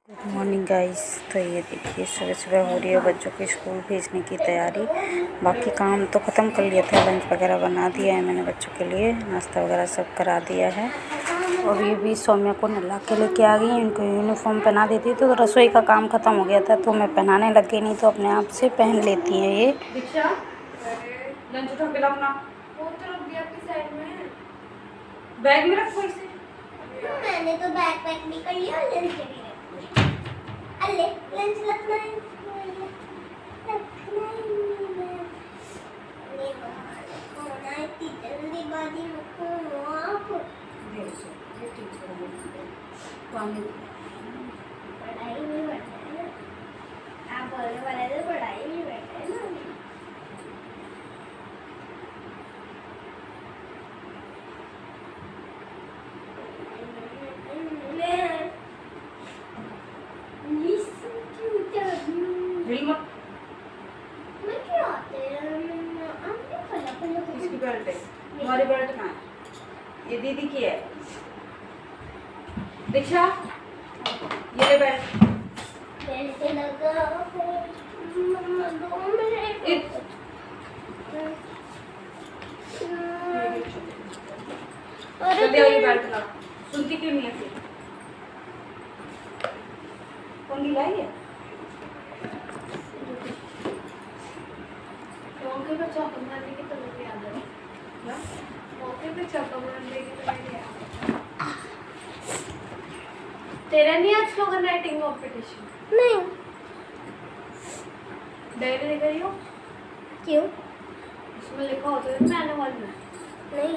Good morning guys. तो ये देखिए सुबह सुबह हो रही है बच्चों के स्कूल भेजने की तैयारी। बाकी काम तो ख़त्म कर लिया था, लंच वगैरह बना दिया है मैंने बच्चों के लिए, नाश्ता वगैरह सब करा दिया है। अभी भी सौम्या को नहला के लेके आ गई, इनको यूनिफॉर्म पहना देती तो रसोई का काम ख़त्म हो गया था, तो मैं पहनाने लग गई, नहीं तो अपने आप से पहन लेती हैं ये। लंच उठा के लाओ ना, वो तो रख दिया आपकी साइड में, बैग में रखो इसे। मैंने तो बैग पैक भी कर लिया, लंच भी अरे लंच रखना है, इतनी जल्दीबाजी में कौन हो आप? पढ़ाई में बैठे हैं ना आप, बोलने वाले तो पढ़ाई में बैठे हैं ना। किसकी बेल्ट है? तुम्हारी बेल्ट कहाँ है? ये दीदी की है। दीक्षा, ये ले बेल्ट। बेल्ट लगा मम्मा 2 मिनट। जल्दी आओ, ये बेल्ट लाओ। सुनती क्यों नहीं है फिर? कौन लाई है? मौके पे चौका मारने की तो मुझे याद है ना, मौके पे चौका मारने की तो मुझे याद है। तेरा नहीं आज स्लोगन राइटिंग कॉम्पिटिशन? नहीं। डायरी लिख रही हो? क्यों? उसमें लिखा होता है ना एनुअल में। नहीं,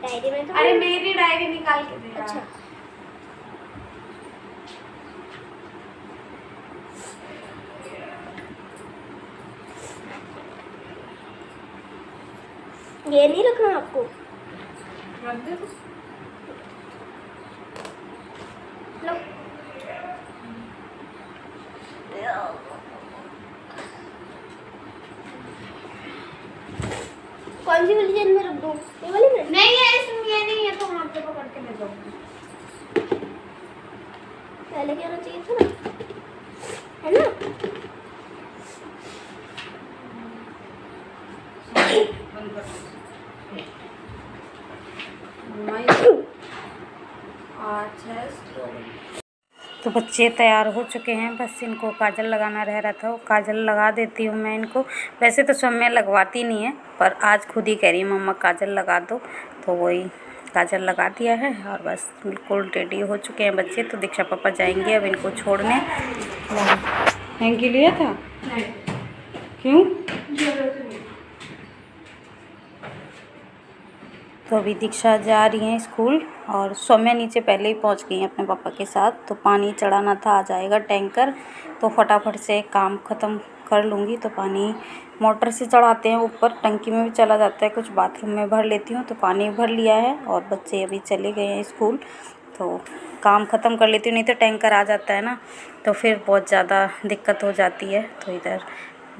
डायरी में तो अरे मेरी डायरी निकाल के दे। अच्छा, ये नहीं रखना आपको? रख दे तो। लो। कौन सी वाली जेल में रख दूँ? ये वाली में? नहीं है इसमें, ये नहीं है तो वहाँ पे पकड़ के ले जाऊंगी। पहले क्या होना चाहिए था ना, है ना? बंद कर। तो बच्चे तैयार हो चुके हैं, बस इनको काजल लगाना रह रहा था, वो काजल लगा देती हूँ मैं इनको। वैसे तो सौम्या लगवाती नहीं है, पर आज खुद ही कह रही है मम्मा काजल लगा दो, तो वही काजल लगा दिया है। और बस बिल्कुल रेडी हो चुके हैं बच्चे। तो दीक्षा पापा जाएंगे अब इनको छोड़ने। हैंकी लिया था? क्यों? तो अभी दीक्षा जा रही हैं स्कूल और सौम्या नीचे पहले ही पहुंच गई हैं अपने पापा के साथ। तो पानी चढ़ाना था, आ जाएगा टैंकर, तो फटाफट से काम ख़त्म कर लूँगी। तो पानी मोटर से चढ़ाते हैं ऊपर, टंकी में भी चला जाता है, कुछ बाथरूम में भर लेती हूँ। तो पानी भर लिया है और बच्चे अभी चले गए हैं स्कूल, तो काम ख़त्म कर लेती हूँ, नहीं तो टैंकर आ जाता है ना, तो फिर बहुत ज़्यादा दिक्कत हो जाती है। तो इधर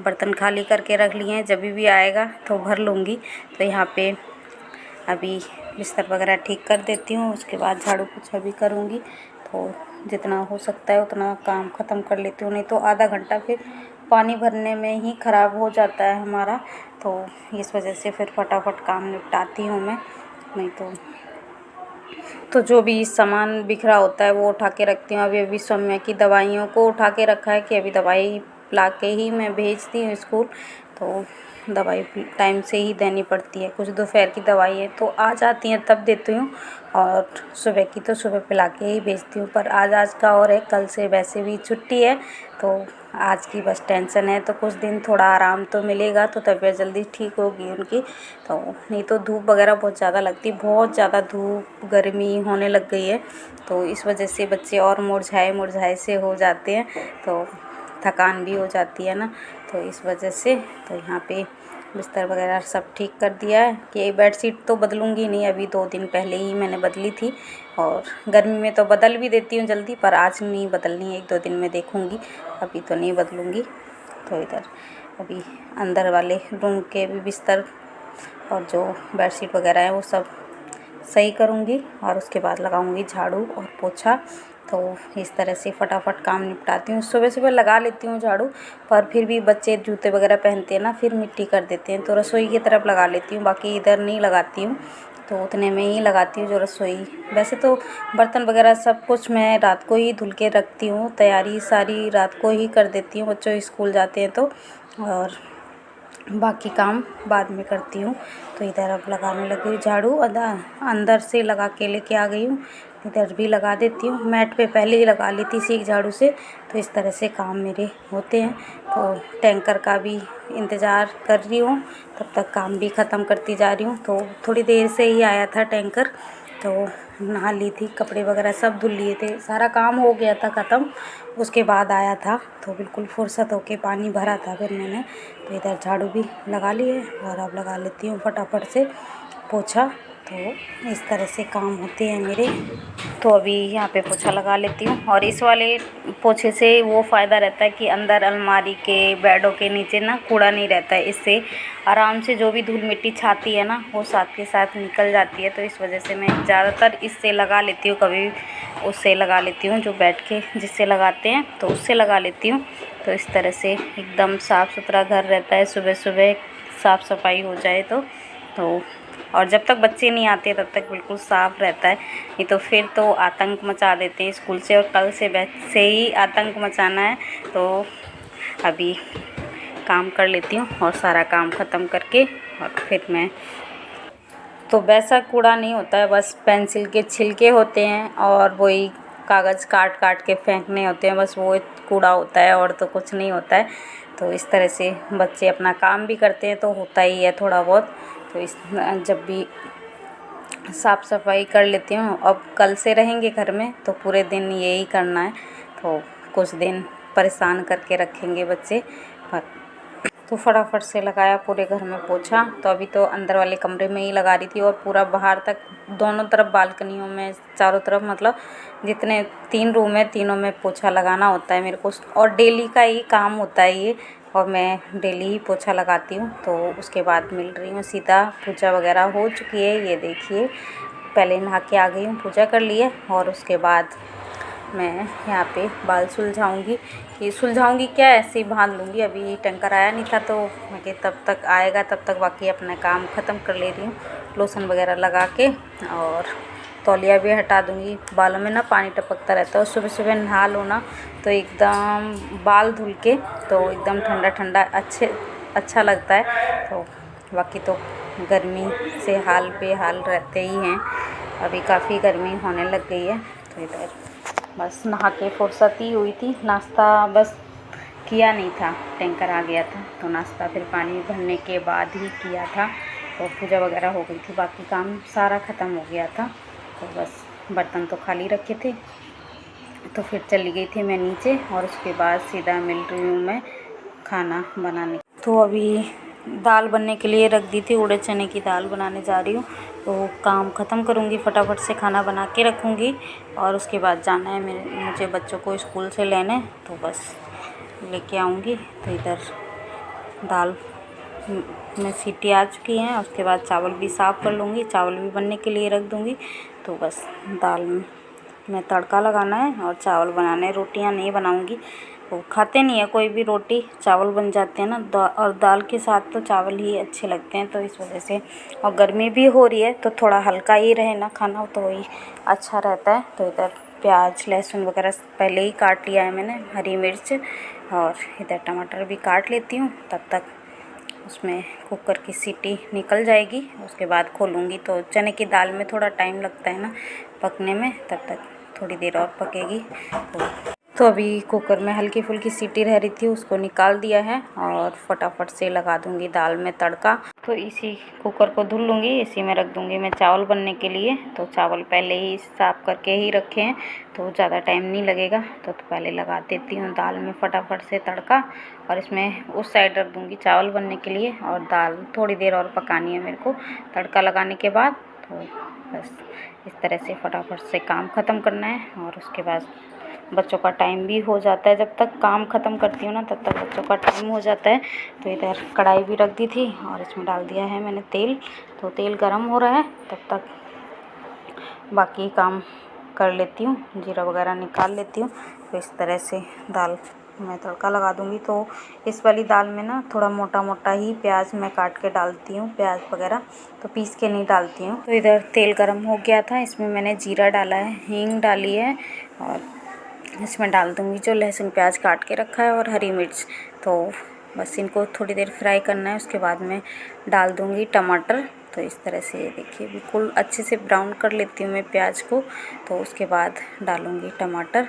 बर्तन खाली करके रख लिए हैं, जब भी आएगा तो भर लूँगी। तो यहाँ पे अभी बिस्तर वगैरह ठीक कर देती हूँ, उसके बाद झाड़ू पोछा भी करूँगी। तो जितना हो सकता है उतना काम ख़त्म कर लेती हूँ, नहीं तो आधा घंटा फिर पानी भरने में ही ख़राब हो जाता है हमारा। तो इस वजह से फिर फटाफट काम निपटाती हूँ मैं, नहीं तो जो भी सामान बिखरा होता है वो उठा के रखती हूँ। अभी सौम्या की दवाइयों को उठा के रखा है कि अभी दवाई ला के ही मैं भेजती हूँ स्कूल, तो दवाई टाइम से ही देनी पड़ती है। कुछ दोपहर की दवाई है तो आ जाती हैं तब देती हूँ, और सुबह की तो सुबह पिला के ही भेजती हूँ। पर आज का और है, कल से वैसे भी छुट्टी है, तो आज की बस टेंशन है। तो कुछ दिन थोड़ा आराम तो मिलेगा, तो तबीयत जल्दी ठीक होगी उनकी। तो नहीं तो धूप वगैरह बहुत ज़्यादा लगती, बहुत ज़्यादा धूप गर्मी होने लग गई है, तो इस वजह से बच्चे और मुरझाए से हो जाते हैं, तो थकान भी हो जाती है ना, तो इस वजह से। तो यहाँ पे बिस्तर वगैरह सब ठीक कर दिया है कि बेडशीट तो बदलूँगी नहीं, अभी 2 दिन पहले ही मैंने बदली थी, और गर्मी में तो बदल भी देती हूँ जल्दी, पर आज नहीं बदलनी है, 1-2 दिन में देखूँगी, अभी तो नहीं बदलूँगी। तो इधर अभी अंदर वाले रूम के भी बिस्तर और जो बेडशीट वगैरह है वो सब सही करूँगी, और उसके बाद लगाऊँगी झाड़ू और पोछा। तो इस तरह से फटाफट काम निपटाती हूँ। सुबह सुबह लगा लेती हूँ झाड़ू, पर फिर भी बच्चे जूते वगैरह पहनते हैं ना, फिर मिट्टी कर देते हैं, तो रसोई की तरफ लगा लेती हूँ, बाकी इधर नहीं लगाती हूँ। तो उतने में ही लगाती हूँ जो रसोई। वैसे तो बर्तन वगैरह सब कुछ मैं रात को ही धुल के रखती हूँ, तैयारी सारी रात को ही कर देती हूँ, बच्चों स्कूल जाते हैं तो, और बाकी काम बाद में करती हूँ। तो इधर अब लगाने लगी हूँ झाड़ू, अंदर से लगा के लेके आ गई हूँ, इधर भी लगा देती हूँ। मैट पे पहले ही लगा ली थी सीख झाड़ू से, तो इस तरह से काम मेरे होते हैं। तो टैंकर का भी इंतज़ार कर रही हूँ, तब तक काम भी ख़त्म करती जा रही हूँ। तो थोड़ी देर से ही आया था टैंकर, तो नहा ली थी, कपड़े वगैरह सब धुल लिए थे, सारा काम हो गया था ख़त्म। उसके बाद आया था तो बिल्कुल फुर्सत होके पानी भरा था फिर मैंने। तो इधर झाड़ू भी लगा ली है और अब लगा लेती हूँ फटाफट से पोछा। तो इस तरह से काम होते हैं मेरे। तो अभी यहाँ पे पोछा लगा लेती हूँ, और इस वाले पोछे से वो फ़ायदा रहता है कि अंदर अलमारी के बेडों के नीचे ना कूड़ा नहीं रहता है, इससे आराम से जो भी धूल मिट्टी छाती है ना वो साथ के साथ निकल जाती है। तो इस वजह से मैं ज़्यादातर इससे लगा लेती हूँ, कभी उससे लगा लेती हूँ, जो बैठ के जिससे लगाते हैं तो उससे लगा लेती हूँ। तो इस तरह से एकदम साफ़ सुथरा घर रहता है, सुबह सुबह साफ़ सफाई हो जाए तो और जब तक बच्चे नहीं आते तब तक बिल्कुल साफ़ रहता है, नहीं तो फिर तो आतंक मचा देते हैं स्कूल से, और कल से वैसे ही आतंक मचाना है। तो अभी काम कर लेती हूँ और सारा काम ख़त्म करके, और फिर मैं तो वैसा कूड़ा नहीं होता है, बस पेंसिल के छिलके होते हैं और वही कागज़ काट काट के फेंकने होते हैं, बस वो कूड़ा होता है और तो कुछ नहीं होता है। तो इस तरह से बच्चे अपना काम भी करते हैं तो होता ही है थोड़ा बहुत। तो इस जब भी साफ़ सफाई कर लेती हूँ, अब कल से रहेंगे घर में तो पूरे दिन यही करना है, तो कुछ दिन परेशान करके रखेंगे बच्चे। पर तो फटाफट से लगाया पूरे घर में पोछा। तो अभी तो अंदर वाले कमरे में ही लगा रही थी, और पूरा बाहर तक दोनों तरफ बालकनियों में चारों तरफ, मतलब जितने 3 रूम है तीनों में पोछा लगाना होता है मेरे को, और डेली का ही काम होता है ये, और मैं डेली ही पोछा लगाती हूँ। तो उसके बाद मिल रही हूँ सीधा, पूजा वगैरह हो चुकी है, ये देखिए पहले नहा के आ गई हूँ, पूजा कर ली है, और उसके बाद मैं यहाँ पे बाल सुलझाऊंगी। ये सुलझाऊंगी क्या, ऐसे ही बांध लूँगी। अभी टैंकर आया नहीं था तो मैं कि तब तक आएगा, तब तक बाकी अपना काम ख़त्म कर ले रही हूँ, लोशन वगैरह लगा के, और तौलिया भी हटा दूँगी। बालों में ना पानी टपकता रहता है, और सुबह सुबह नहा लो ना तो एकदम बाल धुल के तो एकदम ठंडा ठंडा अच्छा लगता है। तो बाकी तो गर्मी से हाल बेहाल रहते ही हैं, अभी काफ़ी गर्मी होने लग गई है। तो इधर बस नहा के फुर्सत ही हुई थी, नाश्ता बस किया नहीं था, टैंकर आ गया था तो नाश्ता फिर पानी भरने के बाद ही किया था। तो पूजा वगैरह हो गई थी, बाकी काम सारा ख़त्म हो गया था, तो बस बर्तन तो खाली रखे थे। तो फिर चली गई थी मैं नीचे, और उसके बाद सीधा मिल रही हूँ मैं खाना बनाने। तो अभी दाल बनने के लिए रख दी थी, उड़द चने की दाल बनाने जा रही हूँ। तो काम ख़त्म करूँगी, फटाफट से खाना बना के रखूँगी, और उसके बाद जाना है मुझे बच्चों को स्कूल से लेने, तो बस लेके आऊँगी। तो इधर दाल में सीटी आ चुकी हैं, उसके बाद चावल भी साफ़ कर लूँगी, चावल भी बनने के लिए रख दूँगी। तो बस दाल में तड़का लगाना है और चावल बनाने, रोटियां नहीं बनाऊँगी, वो खाते नहीं है कोई भी, रोटी चावल बन जाते हैं ना, और दाल के साथ तो चावल ही अच्छे लगते हैं। तो इस वजह से, और गर्मी भी हो रही है तो थोड़ा हल्का ही रहे ना खाना, तो वही अच्छा रहता है। तो इधर प्याज लहसुन वगैरह पहले ही काट लिया है मैंने, हरी मिर्च, और इधर टमाटर भी काट लेती हूँ, तब तक उसमें कुकर की सीटी निकल जाएगी, उसके बाद खोलूँगी। तो चने की दाल में थोड़ा टाइम लगता है ना पकने में, तब तक थोड़ी देर और पकेगी। तो अभी कुकर में हल्की फुल्की सीटी रह रही थी, उसको निकाल दिया है, और फटाफट से लगा दूंगी दाल में तड़का। तो इसी कुकर को धुल लूँगी, इसी में रख दूंगी मैं चावल बनने के लिए। तो चावल पहले ही साफ़ करके ही रखे हैं तो ज़्यादा टाइम नहीं लगेगा। तो पहले लगा देती हूँ दाल में फटाफट से तड़का, और इसमें उस साइड रख दूँगी चावल बनने के लिए, और दाल थोड़ी देर और पकानी है मेरे को तड़का लगाने के बाद। तो बस इस तरह से फटाफट से काम ख़त्म करना है, और उसके बाद बच्चों का टाइम भी हो जाता है। जब तक काम ख़त्म करती हूँ ना तब तक बच्चों का टाइम हो जाता है। तो इधर कढ़ाई भी रख दी थी, और इसमें डाल दिया है मैंने तेल। तो तेल गरम हो रहा है, तब तक बाकी काम कर लेती हूँ, जीरा वगैरह निकाल लेती हूँ। तो इस तरह से दाल मैं तड़का लगा दूँगी। तो इस वाली दाल में ना थोड़ा मोटा मोटा ही प्याज मैं काट के डालती हूँ, प्याज वगैरह तो पीस के नहीं डालती हूँ। तो इधर तेल गरम हो गया था, इसमें मैंने जीरा डाला है, हींग डाली है और इसमें डाल दूँगी जो लहसुन प्याज काट के रखा है और हरी मिर्च। तो बस इनको थोड़ी देर फ्राई करना है, उसके बाद में डाल दूँगी टमाटर। तो इस तरह से ये देखिए बिल्कुल अच्छे से ब्राउन कर लेती हूँ मैं प्याज को। तो उसके बाद डालूँगी टमाटर।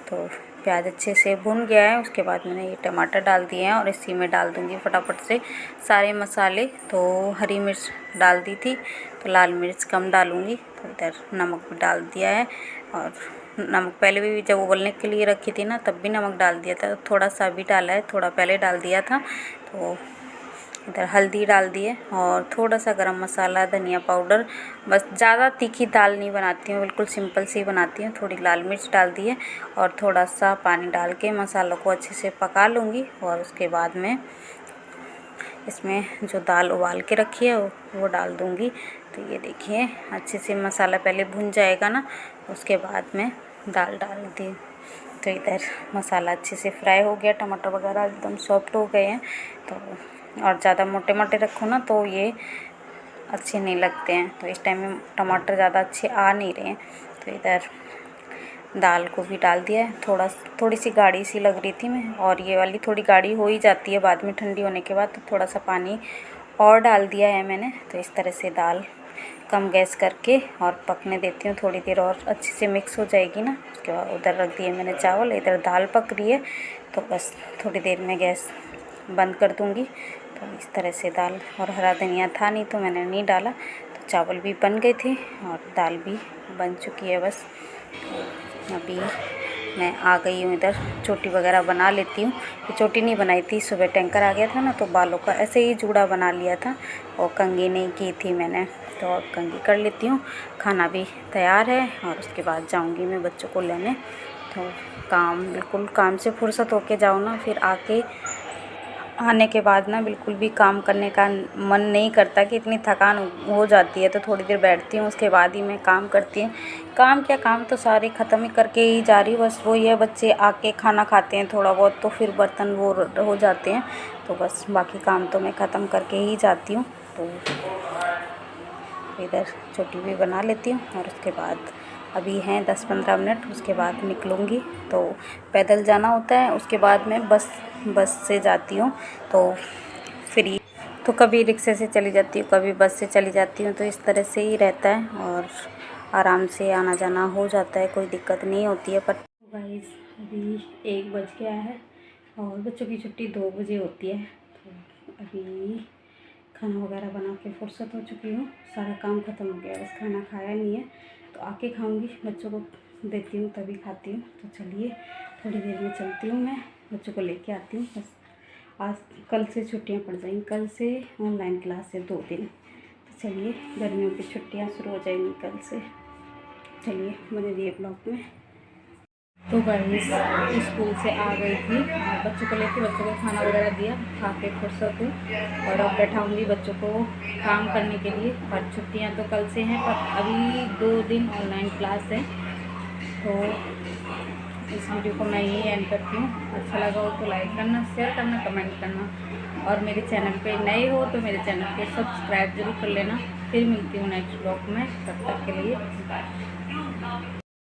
तो प्याज अच्छे से भुन गया है, उसके बाद मैंने ये टमाटर डाल दिए हैं और इसी में डाल दूँगी फटाफट से सारे मसाले। तो हरी मिर्च डाल दी थी, तो लाल मिर्च कम डालूँगी। तो इधर नमक भी डाल दिया है और नमक पहले भी जब उबलने के लिए रखी थी ना तब भी नमक डाल दिया था, थोड़ा सा भी डाला है, थोड़ा पहले डाल दिया था। तो इधर हल्दी डाल दिए और थोड़ा सा गरम मसाला, धनिया पाउडर। बस ज़्यादा तीखी दाल नहीं बनाती हूँ, बिल्कुल सिंपल सी बनाती हूँ। थोड़ी लाल मिर्च डाल दिए और थोड़ा सा पानी डाल के मसालों को अच्छे से पका लूँगी। और उसके बाद में इसमें जो दाल उबाल के रखी है वो डाल दूँगी। तो ये देखिए अच्छे से मसाला पहले भुन जाएगा ना, उसके बाद में दाल डाल दी। तो इधर मसाला अच्छे से फ्राई हो गया, टमाटर वगैरह एकदम सॉफ्ट हो गए हैं। तो और ज़्यादा मोटे मोटे रखो ना तो ये अच्छे नहीं लगते हैं। तो इस टाइम में टमाटर ज़्यादा अच्छे आ नहीं रहे हैं। तो इधर दाल को भी डाल दिया है। थोड़ी सी गाढ़ी सी लग रही थी मैं, और ये वाली थोड़ी गाढ़ी हो ही जाती है बाद में ठंडी होने के बाद। तो थोड़ा सा पानी और डाल दिया है मैंने। तो इस तरह से दाल कम गैस करके और पकने देती हूँ थोड़ी देर, और अच्छे से मिक्स हो जाएगी ना। उसके बाद उधर रख दिए मैंने चावल, इधर दाल पक रही है। तो बस थोड़ी देर में गैस बंद कर दूँगी। तो इस तरह से दाल, और हरा धनिया था नहीं तो मैंने नहीं डाला। तो चावल भी बन गए थे और दाल भी बन चुकी है। बस अभी मैं आ गई हूँ इधर, चोटी वगैरह बना लेती हूँ। ये चोटी नहीं बनाई थी, सुबह टैंकर आ गया था ना तो बालों का ऐसे ही जूड़ा बना लिया था और कंघी नहीं की थी मैंने, तो अब कंघी कर लेती हूँ। खाना भी तैयार है और उसके बाद जाऊँगी मैं बच्चों को लेने। तो बिल्कुल काम से फुर्सत होके जाओ ना, फिर आने के बाद ना बिल्कुल भी काम करने का मन नहीं करता कि इतनी थकान हो जाती है। तो थोड़ी देर बैठती हूँ, उसके बाद ही मैं काम करती हूँ। काम तो सारे ख़त्म ही करके ही जा रही हूँ। बस वही है, बच्चे आके खाना खाते हैं थोड़ा बहुत, तो फिर बर्तन वो हो जाते हैं। तो बस बाकी काम तो मैं ख़त्म करके ही जाती हूँ। तो इधर चोटी भी बना लेती हूँ और उसके बाद अभी हैं 10-15 मिनट, उसके बाद निकलूँगी। तो पैदल जाना होता है, उसके बाद मैं बस से जाती हूँ। तो फ्री तो कभी रिक्शे से चली जाती हूँ, कभी बस से चली जाती हूँ। तो इस तरह से ही रहता है और आराम से आना जाना हो जाता है, कोई दिक्कत नहीं होती है। पर गाइस अभी 1 बज गया है और बच्चों की छुट्टी 2 बजे होती है। तो अभी खाना वगैरह बना के फुर्सत हो चुकी हूँ, सारा काम ख़त्म हो गया, बस खाना खाया नहीं है। तो आके खाऊंगी, बच्चों को देती हूँ तभी खाती हूँ। तो चलिए थोड़ी देर में चलती हूँ, मैं बच्चों को लेके आती हूँ। बस आज कल से छुट्टियाँ पड़ जाएंगी, कल से ऑनलाइन क्लास है 2 दिन। तो चलिए गर्मियों की छुट्टियाँ शुरू हो जाएंगी कल से। चलिए बने रहिए ब्लॉग में। तो गाइस स्कूल से आ गई थी और बच्चों को खाना वगैरह दिया, खा के फुर्सत हुई और अब बैठाऊंगी बच्चों को काम करने के लिए। और छुट्टियां तो कल से हैं, पर अभी 2 दिन ऑनलाइन क्लास है। तो इस वीडियो को मैं यही एंड करती हूँ। अच्छा लगा हो तो लाइक करना, शेयर करना, कमेंट करना, और मेरे चैनल पे नए हो तो मेरे चैनल को सब्सक्राइब जरूर कर लेना। फिर मिलती हूँ नेक्स्ट ब्लॉग में, तब तक के लिए बाय।